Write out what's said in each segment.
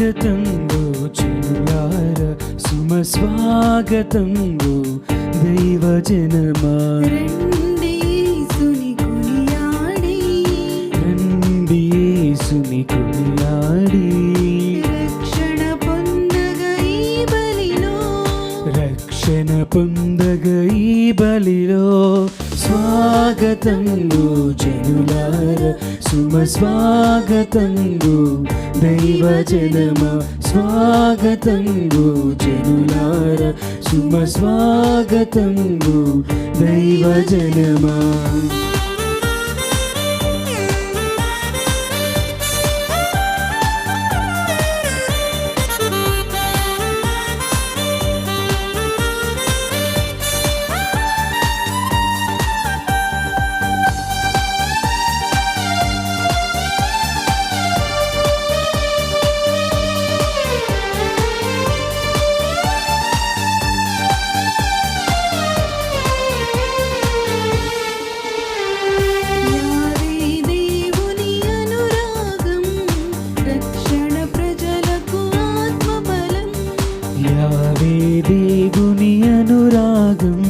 స్వాగతంబు చినులార సుమ స్వాగతంబు దైవ జనమా రండి యేసుని కొనియాడి, రండి యేసుని కొనియాడి రక్షణ పొందగ ఈ బలిలో, రక్షణ పొందగ ఈ బలిలో స్వాగతంబు జనులార సుమ స్వాగతంబు దైవ జనమా స్వాగతంబు జనులార సుమ స్వాగతంబు దైవ జనమా యావే దేవుని అనురాగం, రక్షణ ప్రజలకు ఆత్మబలం. యావే దేవుని అనురాగం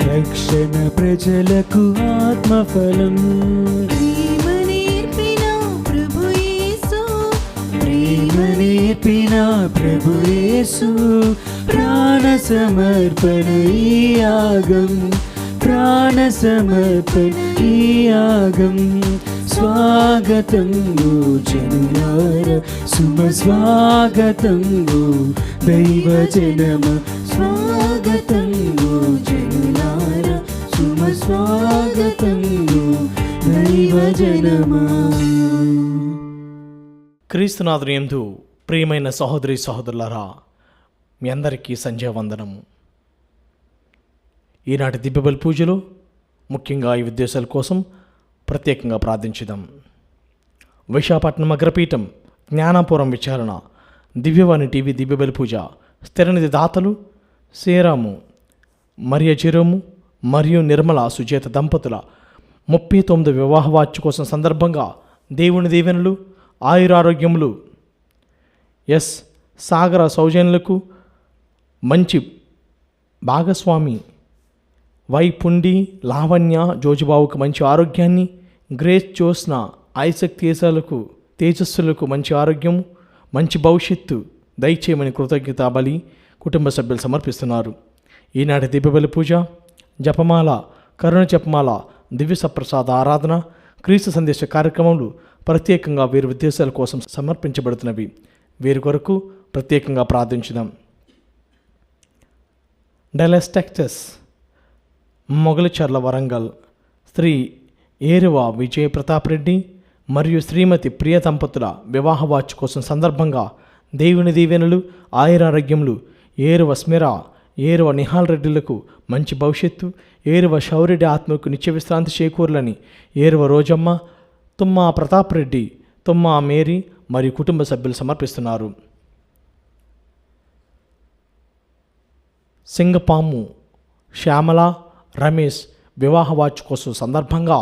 రక్షణ ప్రజలకు ఆత్మఫలం ప్రేమ నేర్పిన ప్రభు యేసు, ప్రేమ నేర్పిన ప్రభు యేసు ప్రాణ సమర్పణ ఈ యాగం ప్రాణ సమర్పణ ఈ యాగం స్వాగతంబు జనులార సుమ స్వాగతంబు దైవ జనమ స్వాగతంబు జనులార సుమ స్వాగతంబు దైవ జనమా క్రీస్తునాథుని యందు ప్రియమైన సహోదరి సహోదరులారా, మీ అందరికీ సంధ్యావందనము. ఈనాటి దివ్యబలి పూజలో ముఖ్యంగా ఈ ఉద్దేశాల కోసం ప్రత్యేకంగా ప్రార్థించుదాం. విశాఖపట్నం అగ్రపీఠం జ్ఞానాపురం విచారణ దివ్యవాణి టీవీ దివ్యబలి పూజ స్థిరనిధి దాతలు శ్రీరాము మరియ చిరోము మరియు నిర్మల సుచేత దంపతుల 39 వివాహ వార్షికోత్సవం సందర్భంగా దేవుని దీవెనలు ఆయురారోగ్యములు ఎస్ సాగర సౌజన్యులకు మంచి భాగస్వామి వైపుండి లావణ్య జోజుబావుకు మంచి ఆరోగ్యాన్ని, గ్రేస్ జోస్న ఐసక్ తేజస్సులకు మంచి ఆరోగ్యము మంచి భవిష్యత్తు దయచేయమని కృతజ్ఞతా బలి కుటుంబ సభ్యులు సమర్పిస్తున్నారు. ఈనాటి దివ్యబలి పూజ జపమాల కరుణ జపమాల దివ్య సప్రసాద ఆరాధన క్రీస్తు సందేశ కార్యక్రమాలు ప్రత్యేకంగా వీరి ఉద్దేశాల కోసం సమర్పించబడుతున్నవి. వీరి కొరకు ప్రత్యేకంగా ప్రార్థించుదాం. డెలస్ టెక్సస్ మొగలిచర్ల వరంగల్ శ్రీ ఏరువ విజయ ప్రతాప్ రెడ్డి మరియు శ్రీమతి ప్రియ దంపతుల వివాహ వార్షికోత్సవం సందర్భంగా దేవుని దీవెనలు ఆయురారోగ్యములు ఏరువ స్మిర ఏరువ నిహాల్ రెడ్డిలకు మంచి భవిష్యత్తు, ఏరువ శౌరెడ్డి ఆత్మకు నిత్య విశ్రాంతి చేకూర్లని ఏరువ రోజమ్మ, తుమ్మా ప్రతాప్ రెడ్డి, తుమ్మా మేరీ మరియు కుటుంబ సభ్యులు సమర్పిస్తున్నారు. సింగపాము శ్యామల రమేష్ వివాహ వార్షికోత్సవం సందర్భంగా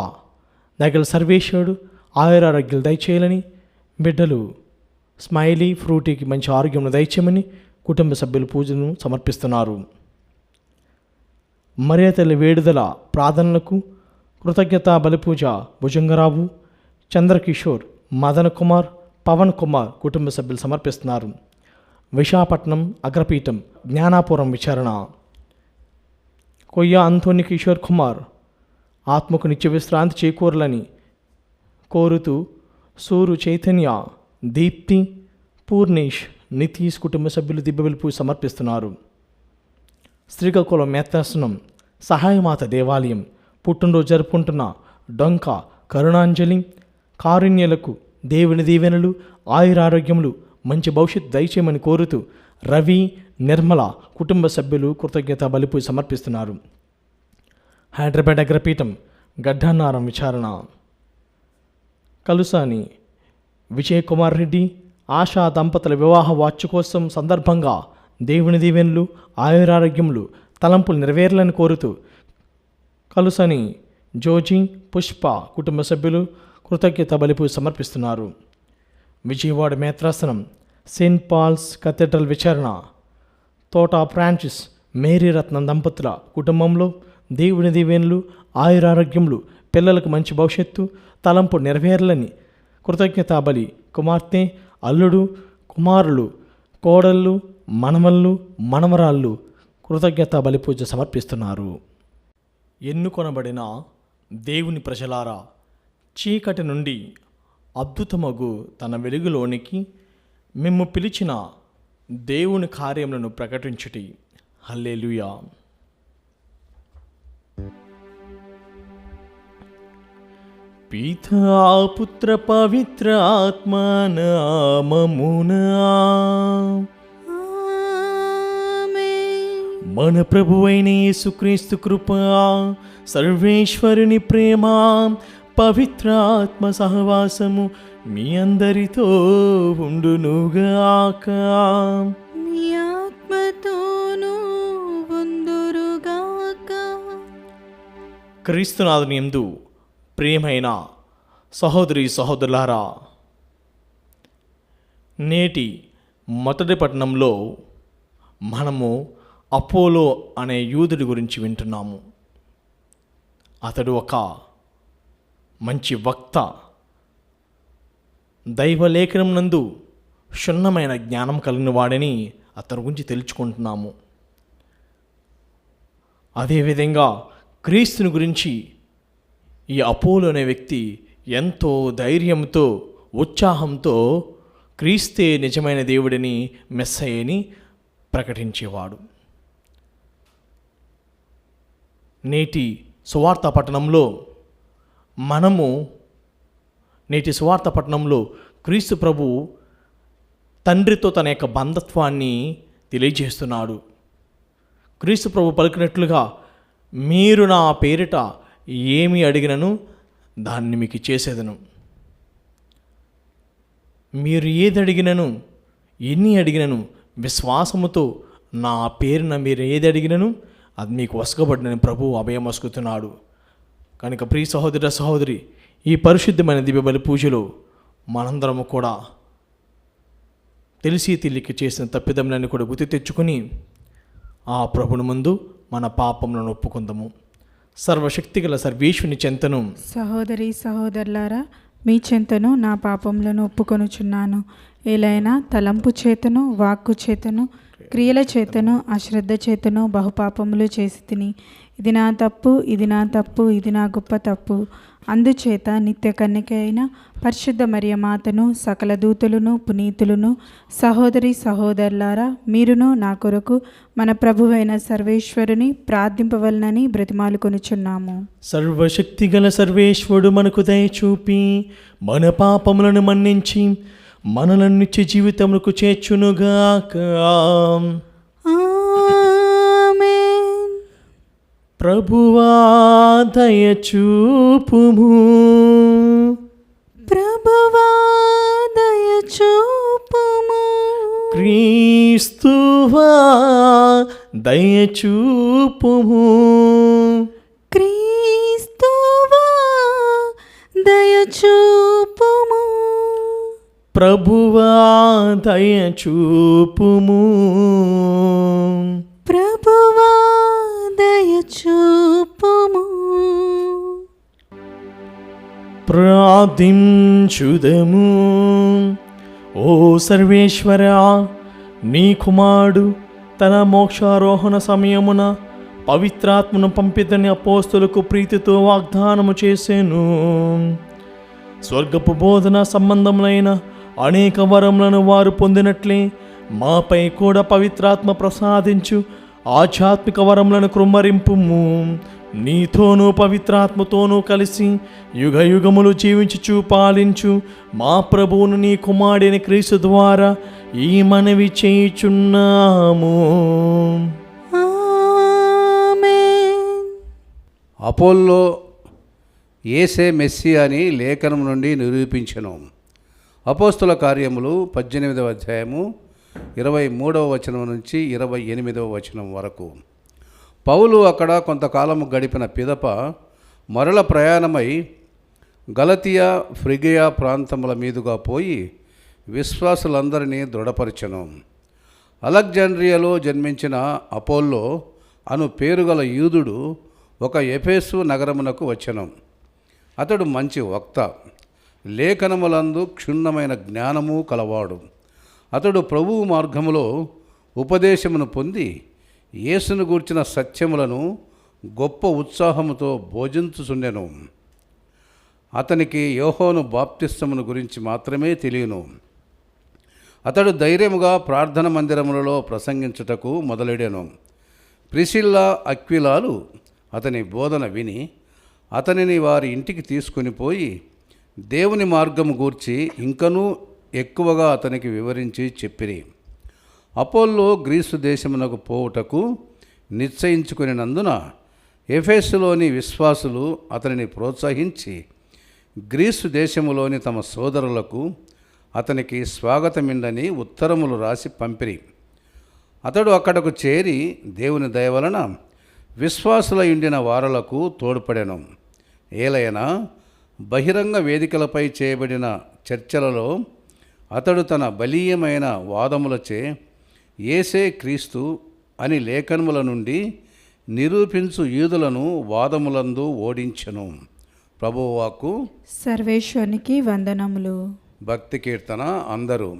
నగల సర్వేశ్వరుడు ఆయురారోగ్యాలు దయచేయాలని, బిడ్డలు స్మైలీ ఫ్రూటీకి మంచి ఆరోగ్యం దయచేయమని కుటుంబ సభ్యులు పూజను సమర్పిస్తున్నారు. మరియతల్లి వేడుదల ప్రార్థనలకు కృతజ్ఞతా బలిపూజ భుజంగరావు, చంద్రకిషోర్, మదన్ కుమార్, పవన్ కుమార్ కుటుంబ సభ్యులు సమర్పిస్తున్నారు. విశాఖపట్నం అగ్రపీఠం జ్ఞానాపురం విచారణ కొయ్య అంతోని కిషోర్ కుమార్ ఆత్మకు నిత్య విశ్రాంతి చేకూరాలని కోరుతూ సూరు చైతన్య, దీప్తి, పూర్ణేష్, నితీష్ కుటుంబ సభ్యులు దివ్యబలి పూజ సమర్పిస్తున్నారు. శ్రీకాకుళం మేత్తాసనం సహాయమాత దేవాలయం పుట్టినరోజు జరుపుకుంటున్న డొంక కరుణాంజలి కారుణ్యులకు దేవుని దీవెనలు ఆయురారోగ్యములు మంచి భవిష్యత్తు దయచేయమని కోరుతూ రవి, నిర్మల కుటుంబ సభ్యులు కృతజ్ఞత బలిపూజ సమర్పిస్తున్నారు. హైదరాబాద్ అగ్రపీఠం గడ్డన్నారం విచారణ కలుసాని విజయ్ కుమార్ రెడ్డి ఆశా దంపతుల వివాహ వార్షికోత్సవం సందర్భంగా దేవుని దీవెనలు ఆయురారోగ్యములు తలంపులు నెరవేరాలని కోరుతూ కలుసని జోజీ, పుష్ప కుటుంబ సభ్యులు కృతజ్ఞత బలిపూజ సమర్పిస్తున్నారు. విజయవాడ మేత్రాసనం సెయింట్ పాల్స్ కథీడ్రల్ విచారణ, తోట ఫ్రాన్సిస్ మేరీ రత్నం దంపతుల కుటుంబంలో దేవుని దీవెనలు, ఆయురారోగ్యములు, పిల్లలకు మంచి భవిష్యత్తు, తలంపు నెరవేరాలని కృతజ్ఞతాబలి కుమార్తె, అల్లుడు, కుమారులు, కోడళ్ళు, మనమళ్ళు, మనమరాళ్ళు కృతజ్ఞత బలి పూజ సమర్పిస్తున్నారు. ఎన్నుకొనబడిన దేవుని ప్రజలారా, చీకటి నుండి అద్భుతమగు తన వెలుగులోనికి మిమ్ము పిలిచిన దేవుని కార్యములను ప్రకటించుటి. హల్లెలూయా. పితా పుత్ర పవిత్ర ఆత్మ నామమునా మన ప్రభువైన యేసుక్రీస్తు కృప, సర్వేశ్వరుని ప్రేమ, పవిత్ర ఆత్మ సహవాసము మీ అందరితో ఉండునుగాక. మీ ఆత్మతోనూ ఉందురుగాక. క్రీస్తునాథుని యందు ప్రియమైన సహోదరి సహోదరులారా, నేటి మొదటి పట్టణంలో మనము అపోలో అనే యూదుడి గురించి వింటున్నాము. అతడు ఒక మంచి వక్త, దైవలేఖనం నందు క్షుణ్ణమైన జ్ఞానం కలిగిన వాడని అతని గురించి తెలుసుకుంటున్నాము. అదేవిధంగా క్రీస్తుని గురించి ఈ అపోలో అనే వ్యక్తి ఎంతో ధైర్యంతో, ఉత్సాహంతో క్రీస్తే నిజమైన దేవుడిని, మెస్సయ్యని ప్రకటించేవాడు. నేటి సువార్త పట్టణంలో క్రీస్తు ప్రభు తండ్రితో తన యొక్క బంధత్వాన్ని తెలియజేస్తున్నాడు. క్రీస్తు ప్రభు పలికినట్లుగా, మీరు నా పేరిట ఏమి అడిగినను దాన్ని మీకు చేసేదను. మీరు ఏది అడిగినను, ఎన్ని అడిగినను విశ్వాసముతో నా పేరున మీరు ఏది అడిగినను అది మీకు వసకబడినని ప్రభువు అభయం వసుకుతున్నాడు. కనుక ప్రియ సహోదర సహోదరి, ఈ పరిశుద్ధమైన దివ్య బలి పూజలో మనందరము కూడా తెలిసి తెలియక చేసిన తప్పిదములన్నీ కూడా గుర్తు తెచ్చుకొని ఆ ప్రభుని ముందు మన పాపములను ఒప్పుకుందాము. సర్వశక్తిగల సర్వేశ్వని చెంతను, సహోదరి సహోదరులారా, మీ చెంతను నా పాపములను ఒప్పుకొనుచున్నాను. ఏలైనా తలంపు చేతను, వాక్కు చేతను, క్రియల చేతను, అశ్రద్ధ చేతను బహుపాపములు చేసి తిని. ఇది నా తప్పు, ఇది నా తప్పు, ఇది నా గొప్ప తప్పు. అందుచేత నిత్య కన్యక అయిన పరిశుద్ధ మరియ మాతను, సకల దూతులను, పునీతులను, సహోదరి సహోదరులారా, మీరును నా కొరకు మన ప్రభువైన సర్వేశ్వరుని ప్రార్థింపవలనని బ్రతిమాలుకొనుచున్నాము. సర్వశక్తిగల సర్వేశ్వరుడు మనకు దయచూపి మన పాపములను మన్నించి మనలను నిత్య జీవితములకు చేర్చునుగాక. ఆమేన్. ప్రభువా దయచూపుము, ప్రభువా దయచూపుము, క్రీస్తువా దయచూపుము, క్రీస్తువా దయచూపుము, ప్రభువా దయచూపుము, ప్రభువా దయచూపుము. ప్రార్థించుదము. ఓ సర్వేశ్వరా, నీ కుమారుడు తన మోక్షారోహణ సమయమున పవిత్రాత్మను పంపిదని అపోస్తలుకు ప్రీతితో వాగ్దానము చేసెను. స్వర్గపు బోధన సంబంధములైన అనేక వరములను వారు పొందినట్లే మాపై కూడా పవిత్రాత్మ ప్రసాదించు ఆధ్యాత్మిక వరములను కృమ్మరింపుము. నీతోనూ పవిత్రాత్మతోనూ కలిసి యుగ యుగములు జీవించుచు పాలించు మా ప్రభువును నీ కుమారుడైన క్రీస్తు ద్వారా ఈ మనవి చేయుచున్నాము. ఆమేన్. అపోల్లో యేసే మెస్సియా అని లేఖనం నుండి నిరూపించెను. అపోస్తుల కార్యములు 18వ అధ్యాయము 23వ వచనం నుంచి 28వ వచనం వరకు. పౌలు అక్కడ కొంతకాలము గడిపిన పిదప మరల ప్రయాణమై గలతియా, ఫ్రిగియా ప్రాంతముల మీదుగా పోయి విశ్వాసులందరినీ దృఢపరచెను. అలెగ్జాండ్రియాలో జన్మించిన అపోల్లో అను పేరుగల యూదుడు ఒక ఎఫెసు నగరమునకు వచ్చెను. అతడు మంచి వక్త, లేఖనములందు క్షుణ్ణమైన జ్ఞానము కలవాడు. అతడు ప్రభువు మార్గములో ఉపదేశమును పొంది యేసును గూర్చిన సత్యములను గొప్ప ఉత్సాహముతో బోధించుచుండెను. అతనికి యోహాను బాప్తిస్మమును గురించి మాత్రమే తెలియను. అతడు ధైర్యముగా ప్రార్థన మందిరములలో ప్రసంగించుటకు మొదలెడెను. ప్రిసిల్లా, అక్విలాలు అతని బోధన విని అతనిని వారి ఇంటికి తీసుకుని పోయి దేవుని మార్గము గూర్చి ఇంకనూ ఎక్కువగా అతనికి వివరించి చెప్పిరి. అపోల్లో గ్రీసు దేశమునకు పోవుటకు నిశ్చయించుకునినందున ఎఫెసులోని విశ్వాసులు అతనిని ప్రోత్సహించి గ్రీసు దేశములోని తమ సోదరులకు అతనికి స్వాగతమిండని ఉత్తరములు రాసి పంపిరి. అతడు అక్కడకు చేరి దేవుని దయ వలన విశ్వాసుల ఇండిన వారలకు తోడ్పడెను. ఏలైనా బహిరంగ వేదికలపై చేయబడిన చర్చలలో అతడు తన బలీయమైన వాదములచే యేసే క్రీస్తు అని లేఖనముల నుండి నిరూపించు యూదులను వాదములందు ఓడించెను. ప్రభువాకు. సర్వేశ్వరునికి వందనములు. భక్తి కీర్తన. అందరూ.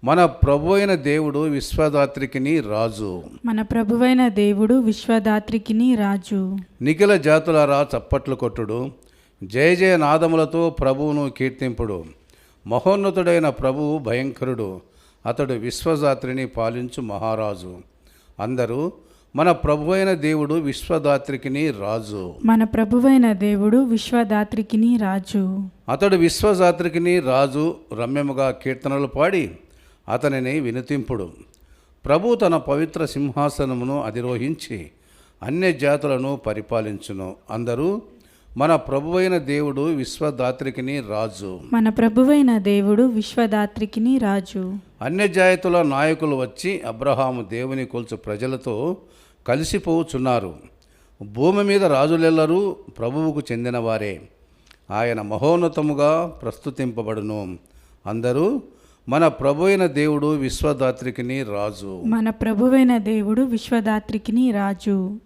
మన ప్రభు అయిన దేవుడు విశ్వదాత్రికిని రాజు. మన ప్రభువైన దేవుడు విశ్వదాత్రికిని రాజు. నిఖిల జాతులారా చప్పట్లు కొట్టుడు, జయ జయ నాదములతో ప్రభువును కీర్తింపుడు. మహోన్నతుడైన ప్రభువు భయంకరుడు, అతడు విశ్వదాత్రిని పాలించు మహారాజు. అందరూ మన ప్రభువైన దేవుడు విశ్వదాత్రికిని రాజు. మన ప్రభువైన దేవుడు విశ్వదాత్రికిని రాజు. అతడు విశ్వదాత్రికిని రాజు. రమ్యముగా కీర్తనలు పాడి అతనిని వినుతింపుడు. ప్రభు తన పవిత్ర సింహాసనమును అధిరోహించి అన్య జాతులను పరిపాలించును. అందరూ మన ప్రభువైన దేవుడు విశ్వదాత్రికిని రాజు. మన ప్రభువైన దేవుడు విశ్వదాత్రికిని రాజు. అన్య జాతుల నాయకులు వచ్చి అబ్రహాము దేవుని కొలుచు ప్రజలతో కలిసిపోవుచున్నారు. భూమి మీద రాజులెల్లరూ ప్రభువుకు చెందినవారే. ఆయన మహోన్నతముగా ప్రస్తుతింపబడును. అందరూ మన ప్రభువైన దేవుడు విశ్వదాత్రికిని రాజు. మన ప్రభువైన దేవుడు విశ్వదాత్రికిని రాజు.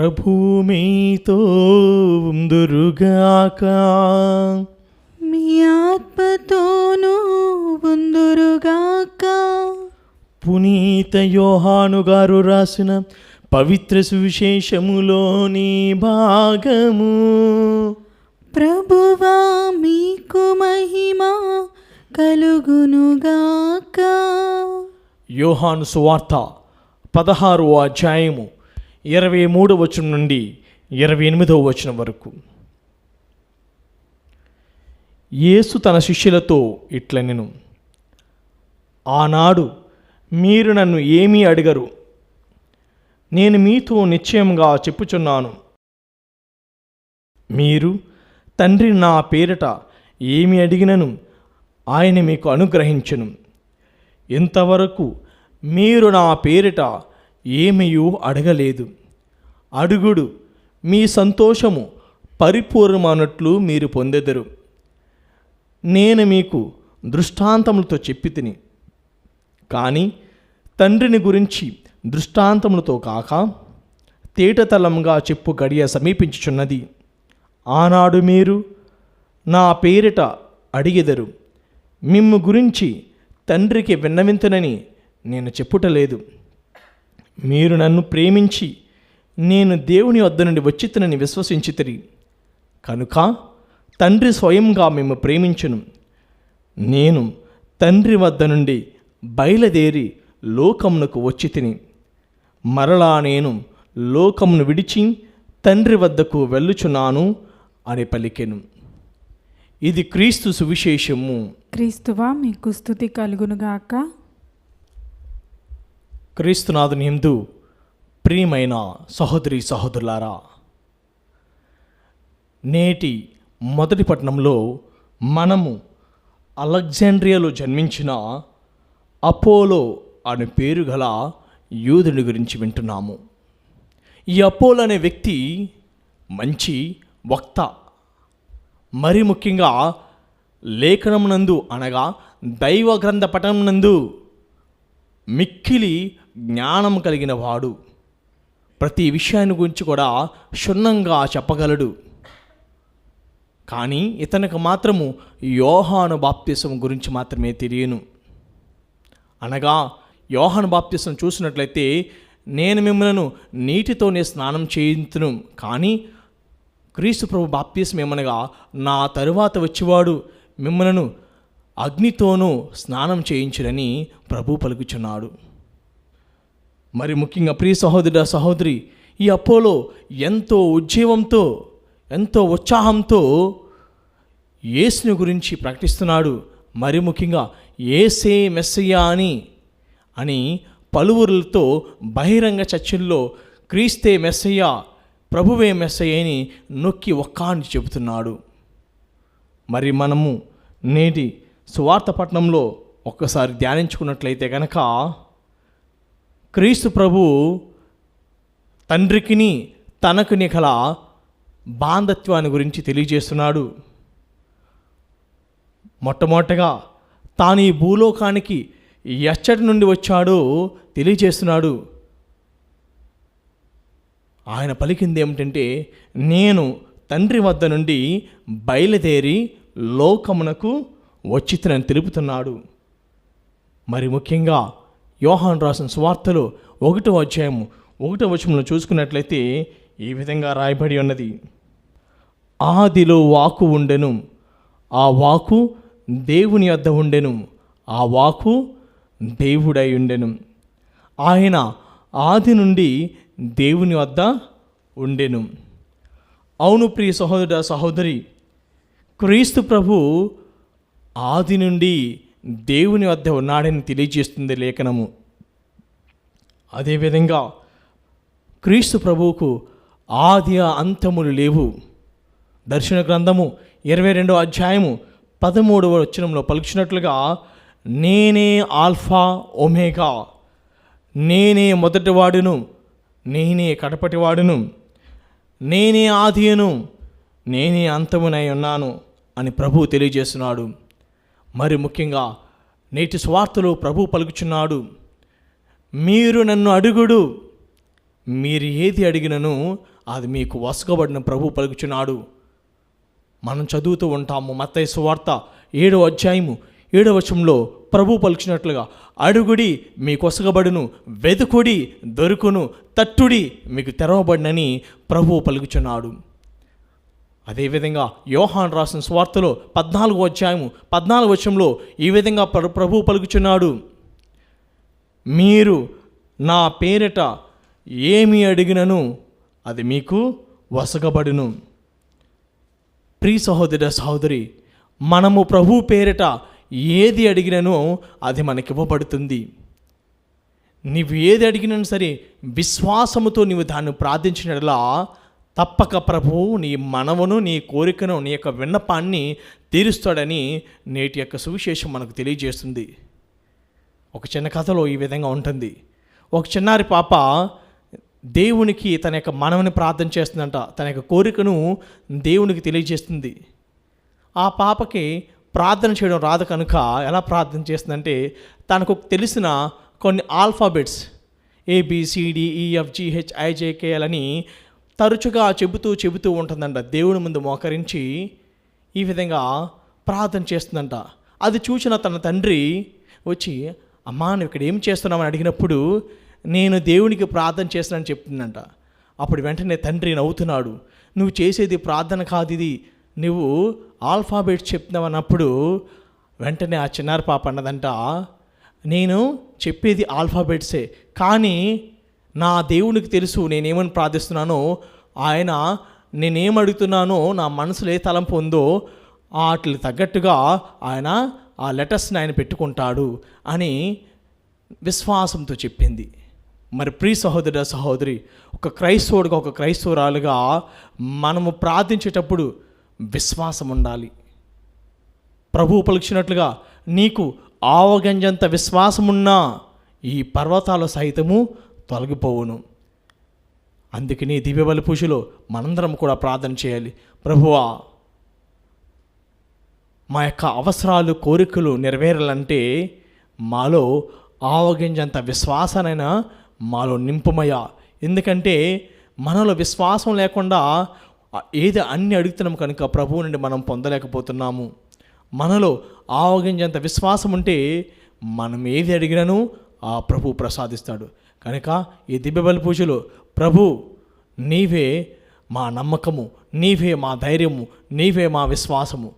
ప్రభు మీతో ఉందురుగాక. మీ ఆత్మతోనూ ఉందురుగాక. పునీత యోహాను గారు రాసిన పవిత్ర సువిశేషములోని భాగము. ప్రభువా మీకు మహిమ కలుగునుగాక. యోహాను సువార్త 16వ అధ్యాయము 23వ వచనం నుండి 28వ వచనం వరకు. యేసు తన శిష్యులతో ఇట్లనెను, ఆనాడు మీరు నన్ను ఏమీ అడగరు. నేను మీతో నిశ్చయంగా చెప్పుచున్నాను, మీరు తండ్రి నా పేరిట ఏమి అడిగినను ఆయన మీకు అనుగ్రహించును. ఇంతవరకు మీరు నా పేరిట ఏమీయూ అడగలేదు. అడుగుడు, మీ సంతోషము పరిపూర్ణమన్నట్లు మీరు పొందెదరు. నేను మీకు దృష్టాంతములతో చెప్పి తిని, కానీ తండ్రిని గురించి దృష్టాంతములతో కాక తేటతలంగా చెప్పు గడియ సమీపించుచున్నది. ఆనాడు మీరు నా పేరిట అడిగెదరు. మిమ్ము గురించి తండ్రికి విన్నవింతునని నేను చెప్పుటలేదు. మీరు నన్ను ప్రేమించి నేను దేవుని వద్ద నుండి వచ్చితినని విశ్వసించితిరి కనుక తండ్రి స్వయంగా మేము ప్రేమించును. నేను తండ్రి వద్ద నుండి బయలుదేరి లోకమునకు వచ్చి తిని, మరలా నేను లోకమును విడిచి తండ్రి వద్దకు వెళ్ళుచున్నాను అని పలికెను. ఇది క్రీస్తు సువిశేషము. క్రీస్తువా మీకు స్తుతి కలుగునుగాక. క్రీస్తునాథుని యందు ప్రియమైన సహోదరి సహోదరులారా, నేటి మొదటి పట్టణంలో మనము అలెగ్జాండ్రియాలో జన్మించిన అపోలో అనే పేరు గల యూదుని గురించి వింటున్నాము. ఈ అపోలో అనే వ్యక్తి మంచి వక్త, మరి ముఖ్యంగా లేఖనమునందు అనగా దైవ గ్రంథ పఠనమునందు మిక్కిలి జ్ఞానం కలిగిన వాడు. ప్రతి విషయాన్ని గురించి కూడా క్షుణ్ణంగా చెప్పగలడు. కానీ ఇతనికి మాత్రము యోహాను బాప్తిసం గురించి మాత్రమే తెలియను. అనగా యోహాను బాప్తిసం చూసినట్లయితే, నేను మిమ్మల్ని నీటితోనే స్నానం చేయించును, కానీ క్రీస్తు ప్రభు బాప్తిసం ఏమనగా నా తరువాత వచ్చేవాడు మిమ్మలను అగ్నితోనూ స్నానం చేయించునని ప్రభు పలుకుచున్నాడు. మరి ముఖ్యంగా ప్రియ సహోదరుడ సహోదరి, ఈ అపోలో ఎంతో ఉజ్జీవంతో ఎంతో ఉత్సాహంతో యేసుని గురించి ప్రకటిస్తున్నాడు. మరి ముఖ్యంగా యేసే మెస్సయ్యా అని పలువురులతో బహిరంగ చర్చల్లో క్రీస్తే మెస్సయ్యా, ప్రభువే మెస్సయ్య అని నొక్కి ఒక్కాని చెబుతున్నాడు. మరి మనము నేటి సువార్త పట్టణంలో ఒక్కసారి ధ్యానించుకున్నట్లయితే కనుక, క్రీస్తు ప్రభు తండ్రికిని తనకుని కల బాంధత్వాన్ని గురించి తెలియజేస్తున్నాడు. మొట్టమొదటగా తాను ఈ భూలోకానికి ఎచ్చటి నుండి వచ్చాడో తెలియజేస్తున్నాడు. ఆయన పలికింది ఏమిటంటే, నేను తండ్రి వద్ద నుండి బయలుదేరి లోకమునకు వచ్చితనని తెలుపుతున్నాడు. మరి ముఖ్యంగా యోహాను రాసిన సువార్తలో 1వ అధ్యాయము 1వ వచనంలో చూసుకున్నట్లయితే ఈ విధంగా రాయబడి ఉన్నది, ఆదిలో వాక్కు ఉండెను, ఆ వాక్కు దేవుని వద్ద ఉండెను, ఆ వాక్కు దేవుడై ఉండెను, ఆయన ఆది నుండి దేవుని వద్ద ఉండెను. అవును ప్రియ సహోదర సహోదరి, క్రీస్తు ప్రభు ఆది నుండి దేవుని వద్ద ఉన్నాడని తెలియజేస్తుంది లేఖనము. అదేవిధంగా క్రీస్తు ప్రభువుకు ఆది అంతములు లేవు. దర్శన గ్రంథము 22వ అధ్యాయము 13వ వచనంలో పలికినట్లుగా, నేనే ఆల్ఫా ఒమేగా, నేనే మొదటివాడును, నేనే కడపటివాడును, నేనే ఆదియను, నేనే అంతమునై ఉన్నాను అని ప్రభువు తెలియజేస్తున్నాడు. మరి ముఖ్యంగా నేటి స్వార్థలో ప్రభు పలుకుచున్నాడు, మీరు నన్ను అడుగుడు, మీరు ఏది అడిగినను అది మీకు వసగబడిన ప్రభు పలుకుచున్నాడు. మనం చదువుతూ ఉంటాము మత్తయి సువార్త 7వ అధ్యాయము 7వ వచనంలో ప్రభు పలుకుచినట్లుగా, అడుగుడి మీకు వసగబడును, వెదుకుడి దొరుకును, తట్టుడి మీకు తెరవబడినని ప్రభువు పలుకుచున్నాడు. అదేవిధంగా యోహాను రాసిన సువార్తలో 14వ అధ్యాయము 14వ వచనంలో ఈ విధంగా ప్రభువు పలుకుచున్నాడు, మీరు నా పేరిట ఏమి అడిగినను అది మీకు వసగబడును. ప్రియ సహోదర సహోదరి, మనము ప్రభు పేరిట ఏది అడిగిననో అది మనకివ్వబడుతుంది. నీవు ఏది అడిగినను సరే విశ్వాసముతో నీవు దాన్ని ప్రార్థించినట్లా తప్పక ప్రభువు నీ మనవును, నీ కోరికను, నీ యొక్క విన్నపాన్ని తీరుస్తాడని నేటి యొక్క సువిశేషం మనకు తెలియజేస్తుంది. ఒక చిన్న కథలో ఈ విధంగా ఉంటుంది. ఒక చిన్నారి పాప దేవునికి తన యొక్క మనవుని ప్రార్థన చేస్తుందంట. తన యొక్క కోరికను దేవునికి తెలియజేస్తుంది. ఆ పాపకి ప్రార్థన చేయడం రాదు కనుక ఎలా ప్రార్థన చేస్తుందంటే, తనకు తెలిసిన కొన్ని ఆల్ఫాబెట్స్ ABCDEFGHIJKL అని తరచుగా చెబుతూ ఉంటుందంట. దేవుని ముందు మోకరించి ఈ విధంగా ప్రార్థన చేస్తుందంట. అది చూసిన తన తండ్రి వచ్చి, అమ్మా నువ్వు ఇక్కడ ఏం చేస్తున్నామని అడిగినప్పుడు, నేను దేవునికి ప్రార్థన చేస్తున్నానని చెప్తుందంట. అప్పుడు వెంటనే తండ్రి నవ్వుతున్నాడు, నువ్వు చేసేది ప్రార్థన కాదు, ఇది నువ్వు ఆల్ఫాబెట్స్ చెప్తున్నావు అన్నప్పుడు వెంటనే ఆ చిన్నారి పాప అన్నదంట, నేను చెప్పేది ఆల్ఫాబెట్సే, కానీ నా దేవునికి తెలుసు నేనేమని ప్రార్థిస్తున్నానో, ఆయన నేనేం అడుగుతున్నానో, నా మనసులో ఏ తలంపు ఉందో వాటికి తగ్గట్టుగా ఆయన ఆ లెటర్స్ని ఆయన పెట్టుకుంటాడు అని విశ్వాసంతో చెప్పింది. మరి ప్రియ సహోదర సహోదరి, ఒక క్రైస్తవుడిగా, ఒక క్రైస్తవురాలుగా మనము ప్రార్థించేటప్పుడు విశ్వాసం ఉండాలి. ప్రభువు పలికినట్లుగా, నీకు ఆవగంజంత విశ్వాసమున్నా ఈ పర్వతాల సహితము తొలగిపోవును. అందుకని దివ్యబలి పూజలో మనందరం కూడా ప్రార్థన చేయాలి. ప్రభువా, మా యొక్క అవసరాలు, కోరికలు నెరవేరాలంటే మాలో ఆవగింజంత విశ్వాసానైనా మాలో నింపుమయ్యా. ఎందుకంటే మనలో విశ్వాసం లేకుండా ఏది అన్ని అడుగుతున్నాం కనుక ప్రభువు నుండి మనం పొందలేకపోతున్నాము. మనలో ఆవగింజంత విశ్వాసం ఉంటే మనం ఏది అడిగినను ఆ ప్రభు ప్రసాదిస్తాడు. కనుక ఈ దివ్యబలి పూజలో ప్రభు నీవే మా నమ్మకము, నీవే మా ధైర్యము, నీవే మా విశ్వాసము.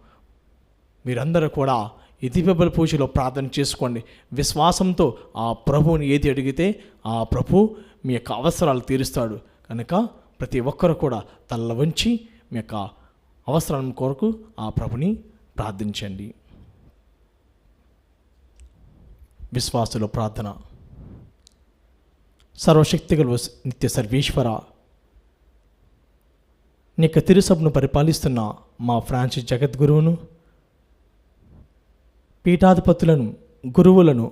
మీరందరూ కూడా ఈ దివ్యబలి పూజలో ప్రార్థన చేసుకోండి. విశ్వాసంతో ఆ ప్రభువుని ఏది అడిగితే ఆ ప్రభు మీ యొక్క అవసరాలు తీరుస్తాడు. కనుక ప్రతి ఒక్కరు కూడా తల్ల వంచి మీ యొక్క అవసరం కొరకు ఆ ప్రభుని ప్రార్థించండి. విశ్వాసుల ప్రార్థన. సర్వశక్తిగల నిత్య సర్వేశ్వర, నీ యొక్క తిరుసభను పరిపాలిస్తున్న మా ఫ్రాన్సిస్ జగద్గురువును, పీఠాధిపతులను, గురువులను,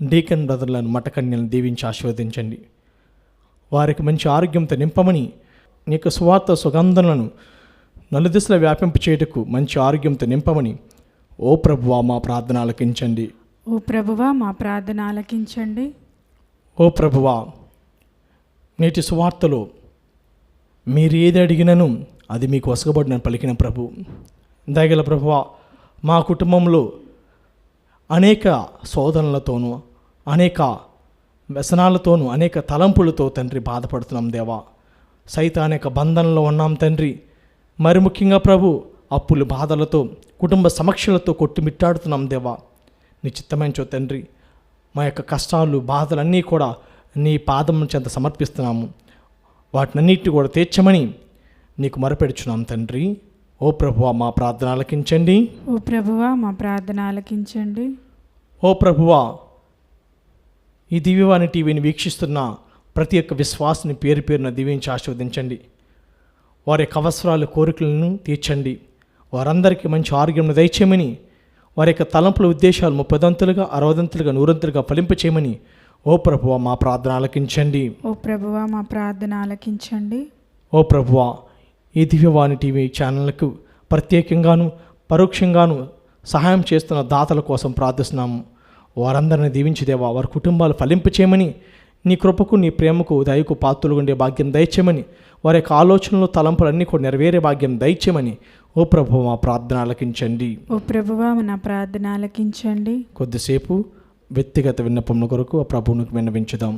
డీకన్ బ్రదర్లను, మఠకన్యలను దీవించి ఆశీర్వదించండి. వారికి మంచి ఆరోగ్యంతో నింపమని, నీ యొక్క సువార్త సుగంధలను నలుదిశలా వ్యాపింప చేయుటకు మంచి ఆరోగ్యంతో నింపమని ఓ ప్రభువా మా ప్రార్థన ఆలకించండి. ఓ ప్రభువా మా ప్రార్థన ఆలకించండి. ఓ ప్రభువా, నేటి సువార్తలో మీరు ఏది అడిగినను అది మీకు వసగబడిన పలికిన ప్రభు, దయగల ప్రభువా, మా కుటుంబంలో అనేక శోధనలతోనూ, అనేక వ్యసనాలతోనూ, అనేక తలంపులతో తండ్రి బాధపడుతున్నాం దేవా. సైతాన్ యొక్క బంధనలో ఉన్నాం తండ్రి. మరి ముఖ్యంగా ప్రభు, అప్పుల బాధలతో, కుటుంబ సమస్యలతో కొట్టుమిట్టాడుతున్నాం దేవా. నీ చిత్తమైన తండ్రి, మా యొక్క కష్టాలు, బాధలన్నీ కూడా నీ పాదం చెంత సమర్పిస్తున్నాము. వాటినన్నిటి కూడా తీర్చమని నీకు మొరపెడుచున్నాం తండ్రి. ఓ ప్రభువా మా ప్రార్థన ఆలకించండి. ఓ ప్రభువా మా ప్రార్థన ఆలకించండి. ఓ ప్రభువా, ఈ దివ్యవాణి టీవీని వీక్షిస్తున్న ప్రతి ఒక్క విశ్వాసిని పేరు పేరున దీవించి ఆశీర్వదించండి. వారి యొక్క అవసరాలు, కోరికలను తీర్చండి. వారందరికీ మంచి ఆరోగ్యం దయచేయమని, వారి యొక్క తలంపుల ఉద్దేశాలు 30 60 100 ఫలింపచేయమని ఓ ప్రభువా మా ప్రార్థన ఆలకించండి. ఓ ప్రభువా మా ప్రార్థన ఆలకించండి. ఓ ప్రభువా, ఈ దివ్యవాణి టీవీ ఛానళ్లకు ప్రత్యేకంగాను పరోక్షంగాను సహాయం చేస్తున్న దాతల కోసం ప్రార్థిస్తున్నాము. వారందరిని దీవించి దేవా, వారి కుటుంబాలు ఫలింపచేయమని నీ కృపకు, నీ ప్రేమకు, దయకు పాత్రలు ఉండే భాగ్యం దయచేయమని, వారి యొక్క ఆలోచనలు, తలంపులన్నీ కూడా నెరవేరే భాగ్యం దయచేయమని ఓ ప్రభువా మా ప్రార్థన ఆలకించండి. ఓ ప్రభువా నా ప్రార్థన ఆలకించండి. కొద్దిసేపు వ్యక్తిగత విన్నపముల కొరకు ఆ ప్రభువునికి విన్నవించుదాం.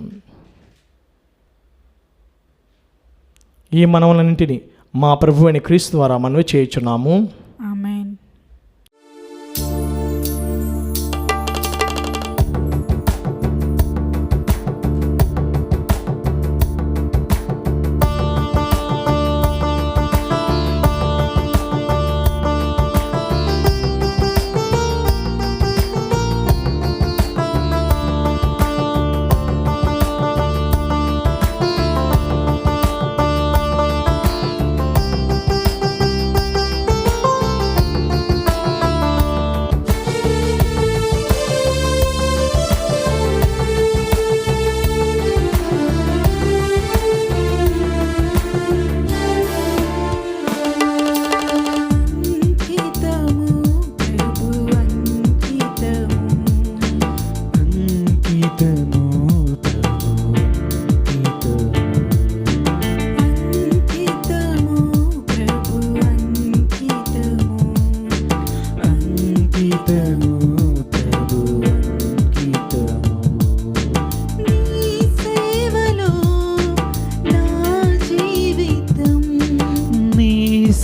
ఈ మనవలన్నింటినీ మా ప్రభు అయిన క్రీస్తు ద్వారా మనవి చేయుచున్నాము. ఆమేన్.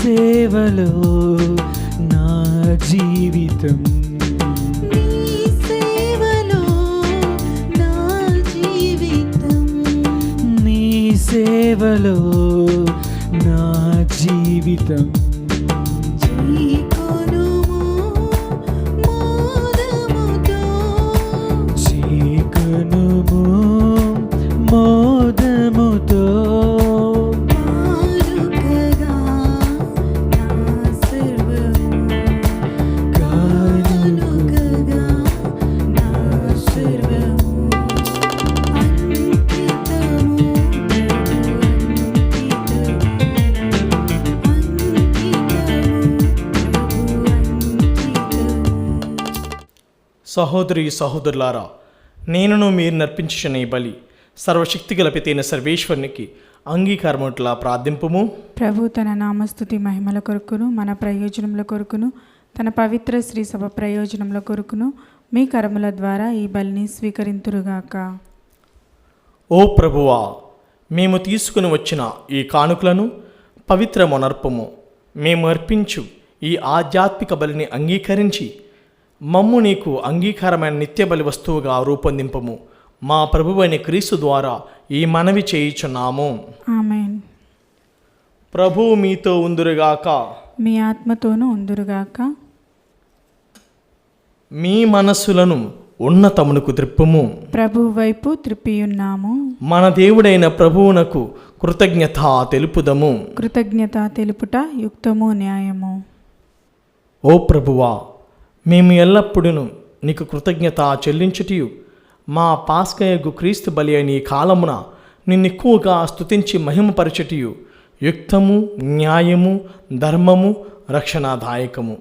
సేవలో నా జీవితం, నీ సేవలో నా జీవితం, నీ సేవలో నా జీవితం. చీకొనుము మోదముతో, చీకొనుము మోదముతో, కానుకగా నా సర్వము, కానుకగా నా సర్వము, అంకితము సహోదరి సహోదరులారా, నేనును మీరు నర్పించిన ఈ బలి సర్వశక్తిగల పితైన సర్వేశ్వరునికి అంగీకారముట్లా ప్రార్థింపుము. ప్రభు తన నామస్తుతి మహిమల కొరకును, మన ప్రయోజనముల కొరకును, తన పవిత్ర శ్రీ సభ ప్రయోజనముల కొరకును మీ కరముల ద్వారా ఈ బలిని స్వీకరింతురుగాక. ఓ ప్రభువా, మేము తీసుకుని వచ్చిన ఈ కానుకలను పవిత్రమునర్పము. మేము అర్పించు ఈ ఆధ్యాత్మిక బలిని అంగీకరించి మమ్ము నీకు అంగీకారమైన నిత్య బలి వస్తువుగా రూపొందింపము. మా ప్రభువైన క్రీస్తు ద్వారా ఈ మనవి చేయుచున్నాము. ఆమేన్. ప్రభువు మీతో ఉందురుగాక. మీ ఆత్మతోనూ ఉందురుగాక. మీ మనస్సులను ఉన్నతమునకు త్రిప్పుము. ప్రభు వైపు త్రిప్పియున్నాము. మన దేవుడైన ప్రభువునకు కృతజ్ఞత తెలుపుదము. కృతజ్ఞత తెలుపుట యుక్తము న్యాయము. ఓ ప్రభువా, మేము ఎల్లప్పుడూ నీకు కృతజ్ఞత చెల్లించుటయు మా పాస్కయగు క్రీస్తు బలి అయిన ఈ కాలమున నిన్నెక్కువగా స్తుతించి మహిమపరచుటయు యుక్తము, న్యాయము, ధర్మము, రక్షణాదాయకము.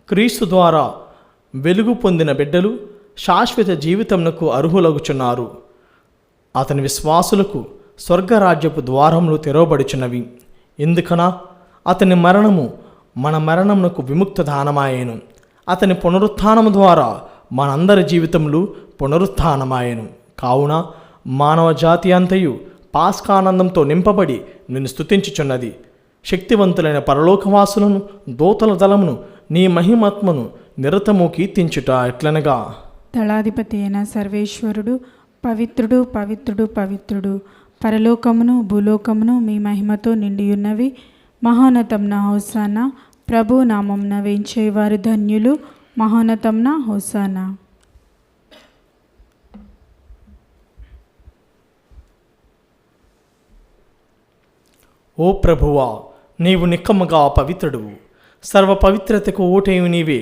క్రీస్తు ద్వారా వెలుగు పొందిన బిడ్డలు శాశ్వత జీవితమునకు అర్హులగుచున్నారు. అతని విశ్వాసులకు స్వర్గరాజ్యపు ద్వారములు తెరవబడుచున్నవి. ఎందుకనా అతని మరణము మన మరణమునకు విముక్త దానమాయెను. అతని పునరుత్థానము ద్వారా మనందరి జీవితములు పునరుత్థానమాయెను. కావున మానవ జాతి అంతయు పాస్కానందంతో నింపబడి నిన్ను స్తుతించుచున్నది. శక్తివంతులైన పరలోకవాసులను, దూతల దళమును, నీ మహిమాత్మను నిరతము కీర్తించుట ఎట్లనగా, దళాధిపతి అయిన సర్వేశ్వరుడు పవిత్రుడు, పవిత్రుడు, పవిత్రుడు. పరలోకమును భూలోకమును మీ మహిమతో నిండియున్నవి. మహోన్నతంన హోసానా. ప్రభు నామంన వేంచేవారు ధన్యులు. మహోన్నతంన హోసానా. ఓ ప్రభువా, నీవు నిక్కముగా పవిత్రుడువు. సర్వ పవిత్రతకు ఓటేవి నీవే.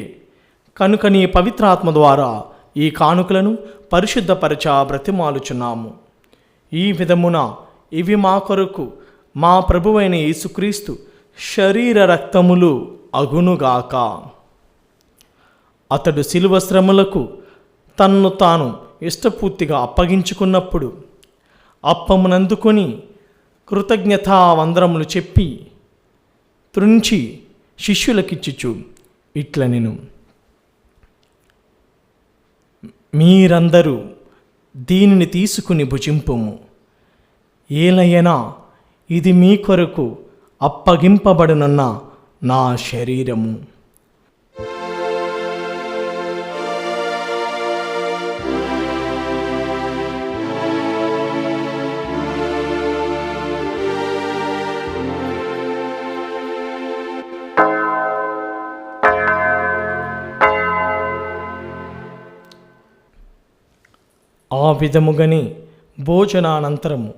కనుక నీ పవిత్రాత్మ ద్వారా ఈ కానుకలను పరిశుద్ధపరచ బ్రతిమాలుచున్నాము. ఈ విధమున ఇవి మా కొరకు మా ప్రభువైన యేసుక్రీస్తు శరీర రక్తములు అగునుగాక. అతడు శిలువ శ్రమలకు తన్ను తాను ఇష్టపూర్తిగా అప్పగించుకున్నప్పుడు అప్పమునందుకొని కృతజ్ఞతా వందనములు చెప్పి త్రుంచి శిష్యులకిచ్చుచు ఇట్ల నేను, మీరందరూ దీనిని తీసుకుని భుజింపుము, ఏలయనా ఇది మీ కొరకు అప్పగింపబడనున్న నా శరీరము. ఆ విధముగానే భోజనానంతరము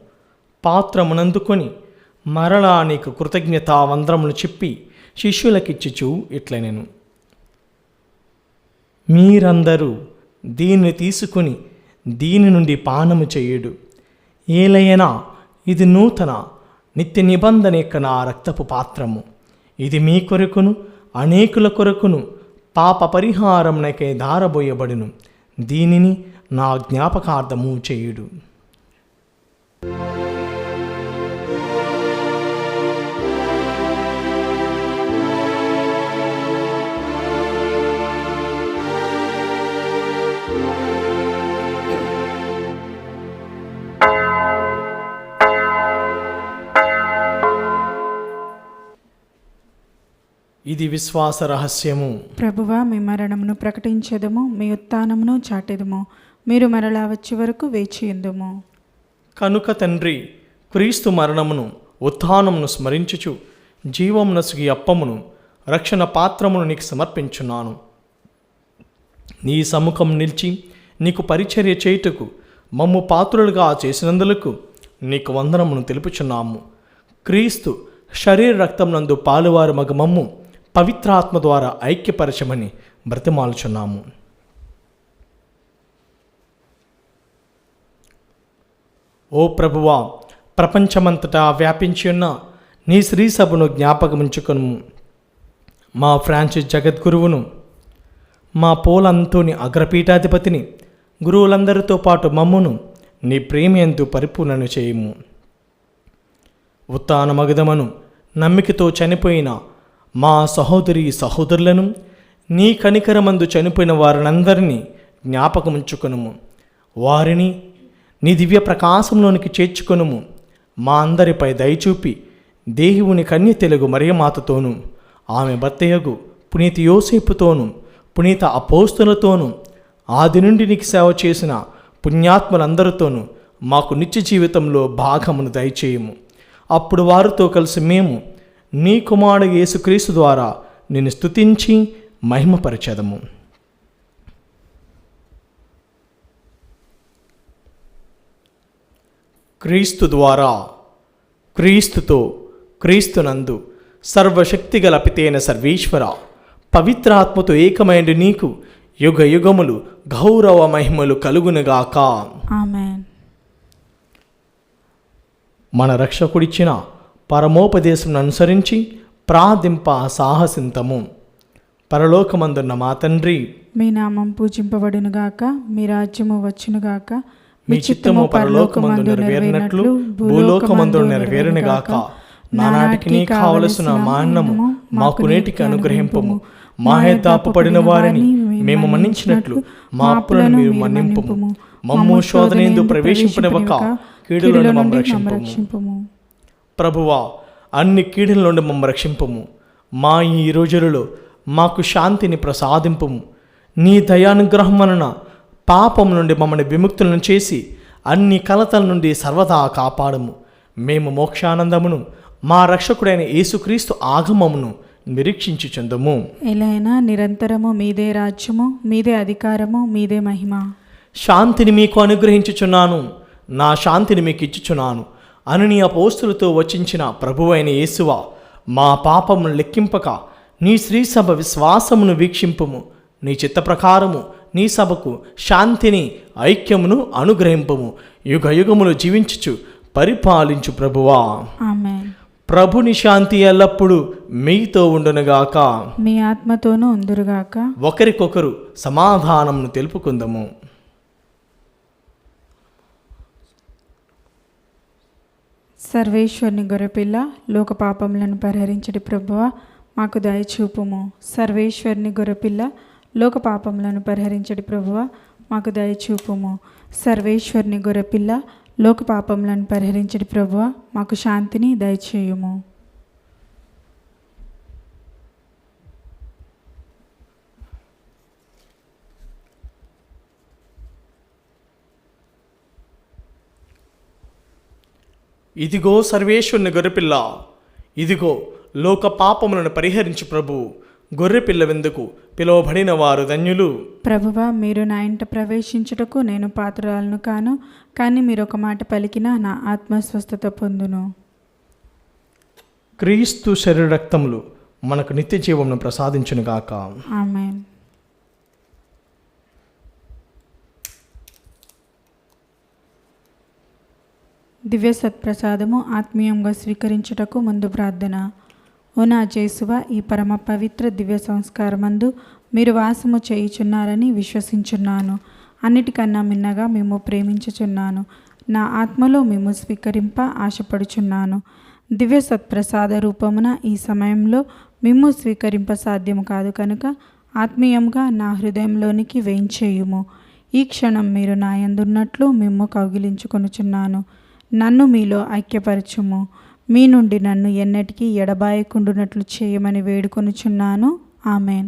పాత్రమునందుకొని మరలా నీకు కృతజ్ఞతా వందనములు చెప్పి శిష్యులకిచ్చుచు ఇట్లనెను, మీరందరూ దీన్ని తీసుకుని దీని నుండి పానము చేయుడు, ఏలయనా ఇది నూతన నిత్య నిబంధన యొక్క నా రక్తపు పాత్రము, ఇది మీ కొరకును అనేకుల కొరకును పాప పరిహారమునకై ధారబోయబడును, దీనిని నా జ్ఞాపకార్థము చేయుడు. ఇది విశ్వాస రహస్యము. ప్రభువా, మీ మరణమును ప్రకటించెదము, మీ ఉత్థానమును చాటెదము, మీరు మరలా వచ్చే వరకు వేచియుందుము. కనుక తండ్రి, క్రీస్తు మరణమును ఉత్థానమును స్మరించుచు జీవమునసుగి అప్పమును రక్షణ పాత్రమును నీకు సమర్పించున్నాను. నీ సముఖం నిలిచి నీకు పరిచర్య చేయుటకు మమ్ము పాత్రులుగా చేసినందులకు నీకు వందనమును తెలుపుచున్నాము. క్రీస్తు శరీర రక్తమునందు పాలువారు మగ మమ్ము పవిత్రాత్మ ద్వారా ఐక్యపరచమని బ్రతిమాలుచున్నాము. ఓ ప్రభువా, ప్రపంచమంతటా వ్యాపించి ఉన్న నీ శ్రీ సభను జ్ఞాపకముంచుకొను. మా ఫ్రాన్సిస్ జగద్గురువును, మా పోలంతోని అగ్రపీఠాధిపతిని, గురువులందరితో పాటు మమ్మును నీ ప్రేమయందు పరిపూర్ణను చేయుము. ఉత్థాన మగధమను నమ్మికతో చనిపోయిన మా సహోదరి సహోదరులను, నీ కనికరమందు చనిపోయిన వారినందరినీ జ్ఞాపకముంచుకొనుము. వారిని నీ దివ్య ప్రకాశంలోనికి చేర్చుకొనుము. మా అందరిపై దయచూపి దేవుని కన్య తెలుగు మరియమాతతోనూ, ఆమె భర్తయగు పునీత యోసేపుతోనూ, పునీత అపోస్తులతోనూ, ఆది నుండి నీకు సేవ చేసిన పుణ్యాత్మలందరితోనూ మాకు నిత్య జీవితంలో భాగమును దయచేయము. అప్పుడు వారితో కలిసి మేము నీ కుమారుడు యేసుక్రీస్తు ద్వారా నిన్ను స్తుతించి మహిమపరచెదము. క్రీస్తు ద్వారా, క్రీస్తుతో, క్రీస్తునందు సర్వశక్తిగల పితైన సర్వేశ్వర, పవిత్రాత్మతో ఏకమైండు నీకు యుగ యుగములు గౌరవ మహిమలు కలుగునుగాక. ఆమేన్. మన రక్షకుడిచ్చిన పరమోపదేశం అనుసరించి ప్రార్థింప సాహసింతము. పరలోకమందున్న మా తండ్రి, మీ నామం పూజింపబడునుగాక, మీ రాజ్యము వచ్చునుగాక, మీ చిత్తము పరలోకమందు నెరవేరినట్లు భూలోకమందు నెరవేరునుగాక. నానాటికి నీ కావలసిన మా అన్నము మాకు నేటికి అనుగ్రహింపము. మా హెద్దాపబడిన వారిని మేము మన్నించినట్లు మా అప్పులను మీరు మన్నింపుము. మమ్ము శోధనయందు ప్రవేశింపనివ్వక కీడులను మమ్ము రక్షింపుము. ప్రభువా, అన్ని కీడుల నుండి మమ్ము రక్షింపుము. మా ఈ రోజులలో మాకు శాంతిని ప్రసాదింపుము. నీ దయానుగ్రహం వలన పాపం నుండి మమ్మల్ని విముక్తులను చేసి అన్ని కలతల నుండి సర్వదా కాపాడము. మేము మోక్షానందమును మా రక్షకుడైన యేసుక్రీస్తు ఆగమమును నిరీక్షించుచుందుము. ఎలైనా నిరంతరము మీదే రాజ్యము, మీదే అధికారము, మీదే మహిమ. శాంతిని మీకు అనుగ్రహించుచున్నాను, నా శాంతిని మీకు ఇచ్చుచున్నాను అని నీ అపోస్తులతో వచించిన ప్రభువైన యేసువా, మా పాపమును లెక్కింపక నీ శ్రీసభ విశ్వాసమును వీక్షింపుము. నీ చిత్త ప్రకారము నీ సభకు శాంతిని ఐక్యమును అనుగ్రహింపము. యుగ యుగములు జీవించుచు పరిపాలించు ప్రభువా. ఆమేన్. ప్రభుని శాంతి ఎల్లప్పుడూ మీతో ఉండునుగాక, మీ ఆత్మతోనూ ఉందురుగాక. ఒకరికొకరు సమాధానమును తెలుపుకుందము. సర్వేశ్వరుని గొర్రెపిల్ల లోక పాపములను పరిహరించడి ప్రభువ మాకు దయచూపుము. సర్వేశ్వరుని గొర్రెపిల్ల లోక పాపములను పరిహరించడి ప్రభువ మాకు దయచూపుము. సర్వేశ్వరుని గొర్రెపిల్ల లోక పాపములను పరిహరించడి ప్రభువ మాకు శాంతిని దయచేయుము. ఇదిగో సర్వేశ్వరుని గొర్రెపిల్ల, ఇదిగో లోక పాపములను పరిహరించు ప్రభు. గొర్రెపిల్ల విందుకు పిలువబడిన వారు ధన్యులు. ప్రభువా, మీరు నా ఇంట ప్రవేశించుటకు నేను పాత్రురాలను కాను, కానీ మీరు ఒక మాట పలికినా నా ఆత్మస్వస్థత పొందును. క్రీస్తు శరీర రక్తములు మనకు నిత్య జీవమును ప్రసాదించునుగాక. ఆమేన్. దివ్య సత్ప్రసాదము ఆత్మీయంగా స్వీకరించుటకు ముందు ప్రార్థన. ఓ నా జేసువ, ఈ పరమ పవిత్ర దివ్య సంస్కారమందు మీరు వాసము చేయుచున్నారని విశ్వసించున్నాను. అన్నిటికన్నా మిన్నగా మేము ప్రేమించుచున్నాను. నా ఆత్మలో మేము స్వీకరింప ఆశపడుచున్నాను. దివ్య సత్ప్రసాద రూపమున ఈ సమయంలో మేము స్వీకరింప సాధ్యము కాదు కనుక ఆత్మీయంగా నా హృదయంలోనికి వేయించేయుము. ఈ క్షణం మీరు నా యందున్నట్లు మేము కౌగిలించుకొనుచున్నాను. నన్ను మీలో ఐక్యపరచుము. మీ నుండి నన్ను ఎన్నటికీ ఎడబాయకుండునట్లు చేయమని వేడుకొనుచున్నాను. ఆమెన్.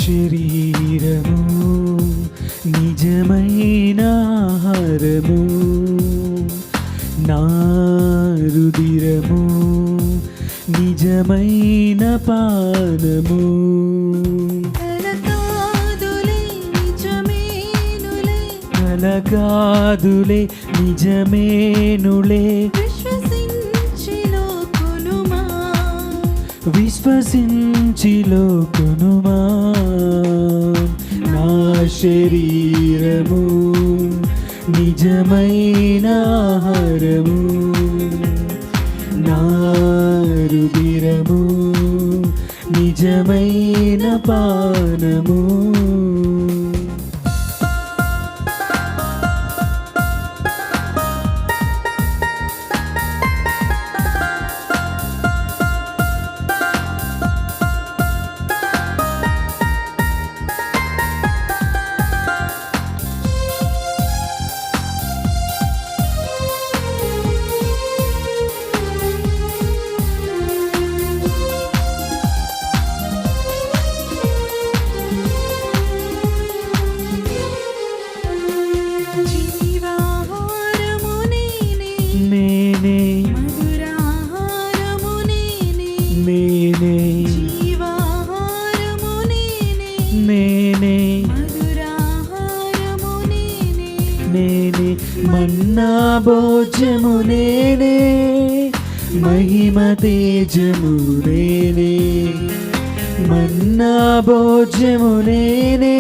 శరీరము నిజమైన ఆహారము, నా రుధిరము నిజమైన పానము. కలగాదులే నిజమేనులే, విశ్వసించిలో కొనుమా. నా శరీరము నిజమైన ఆహారము, నా రుధిరము నిజమైన పానము. మన్నా భోజ్యము నేనే, మహిమ తేజము నేనే. మన్నా భోజ్యము నేనే,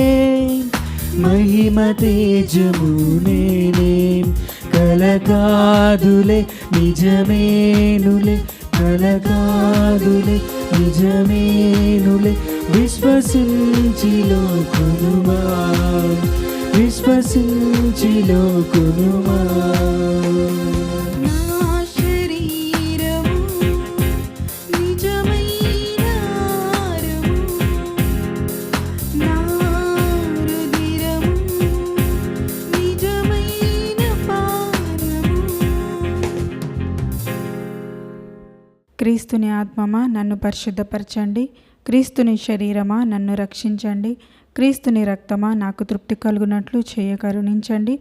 మహిమ తేజము నేనే. కలకాదులే నిజమేనులే, కలకాదులే నిజమేనులే. విశ్వసించిలో కొనుమా, విశ్వసించిలో కొనుమా. క్రీస్తుని ఆత్మమా నన్ను పరిశుద్ధపరచండి. క్రీస్తుని శరీరమా నన్ను రక్షించండి. క్రీస్తుని రక్తమా నాకు తృప్తి కలుగునట్లు చేయ కరుణించండి.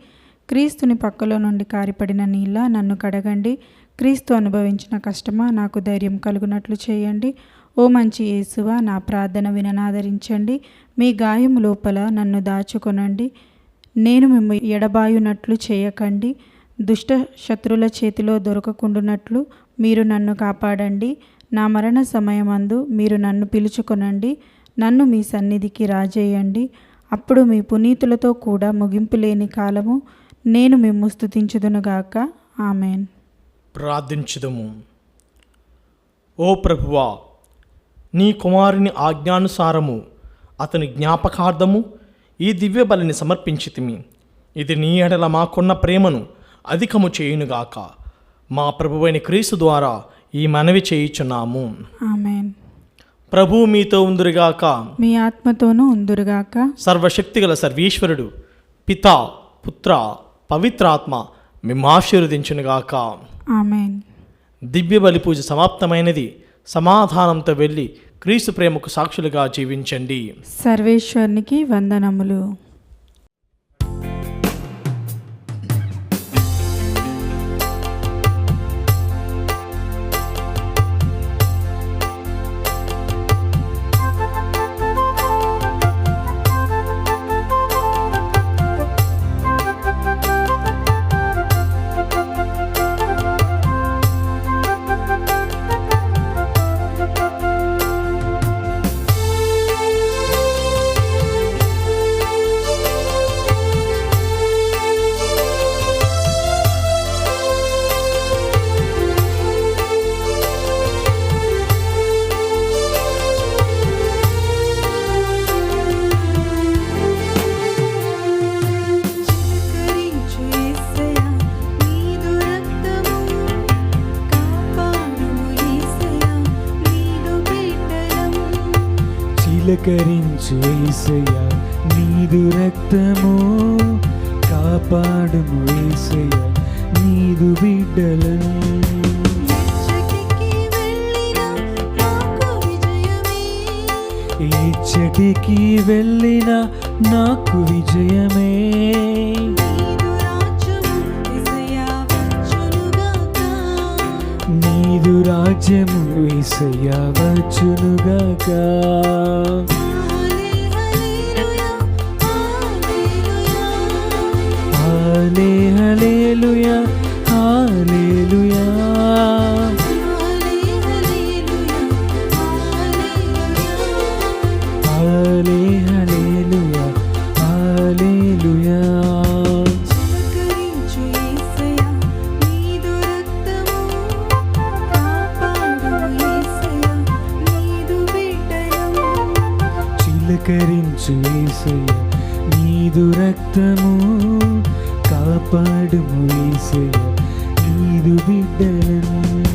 క్రీస్తుని పక్కలో నుండి కారిపడిన నీళ్ళ నన్ను కడగండి. క్రీస్తు అనుభవించిన కష్టమా నాకు ధైర్యం కలుగునట్లు చేయండి. ఓ మంచి యేసువా, నా ప్రార్థన విననాదరించండి. మీ గాయం లోపల నన్ను దాచుకొనండి. నేను మిమ్ము ఎడబాయునట్లు చేయకండి. దుష్ట శత్రుల చేతిలో దొరకకుండునట్లు మీరు నన్ను కాపాడండి. నా మరణ సమయమందు మీరు నన్ను పిలుచుకొనండి. నన్ను మీ సన్నిధికి రాజేయండి. అప్పుడు మీ పునీతులతో కూడా ముగింపు లేని కాలము నేను మిమ్ము స్తుతించుదునుగాక. ఆమెన్. ప్రార్థించుదుము. ఓ ప్రభువా, నీ కుమారుని ఆజ్ఞానుసారము అతని జ్ఞాపకార్థము ఈ దివ్య బలిని సమర్పించితిమి. ఇది నీ ఎడల మాకున్న ప్రేమను అధికము చేయునుగాక. మా ప్రభువైన క్రీస్తు ద్వారా ఈ మనవి చేయుచున్నాము. ఆమెన్. ప్రభువు మీతో ఉందురుగాక. మీ ఆత్మతోనూ ఉందురుగాక. సర్వశక్తిగల సర్వీశ్వరుడు పితా, పుత్ర, పవిత్రాత్మ మిమ్ము ఆశీర్వదించునుగాక. ఆమెన్. దివ్య బలి పూజ సమాప్తమైనది. సమాధానంతో వెళ్ళి క్రీస్తు ప్రేమకు సాక్షులుగా జీవించండి. సర్వేశ్వరునికి వందనములు. చిలకరించు యేసయ్యా నీదు రక్తము, కాపాడుము యేసయ్యా నీదు బిడ్డలను. ఇచ్చటికి వెళ్ళిన నాకు విజయమే. నీదు రాజ్యము యేసయ్యా వచ్చునుగాక. హల్లే హల్లెలూయా, హల్లెలూయా. హల్లే హల్లెలూయా, హల్లెలూయా. చిలకరించు యేసయ్యా నీదు రక్తము, కాపాడుము యేసయ్యా నీదు బిడ్డలను.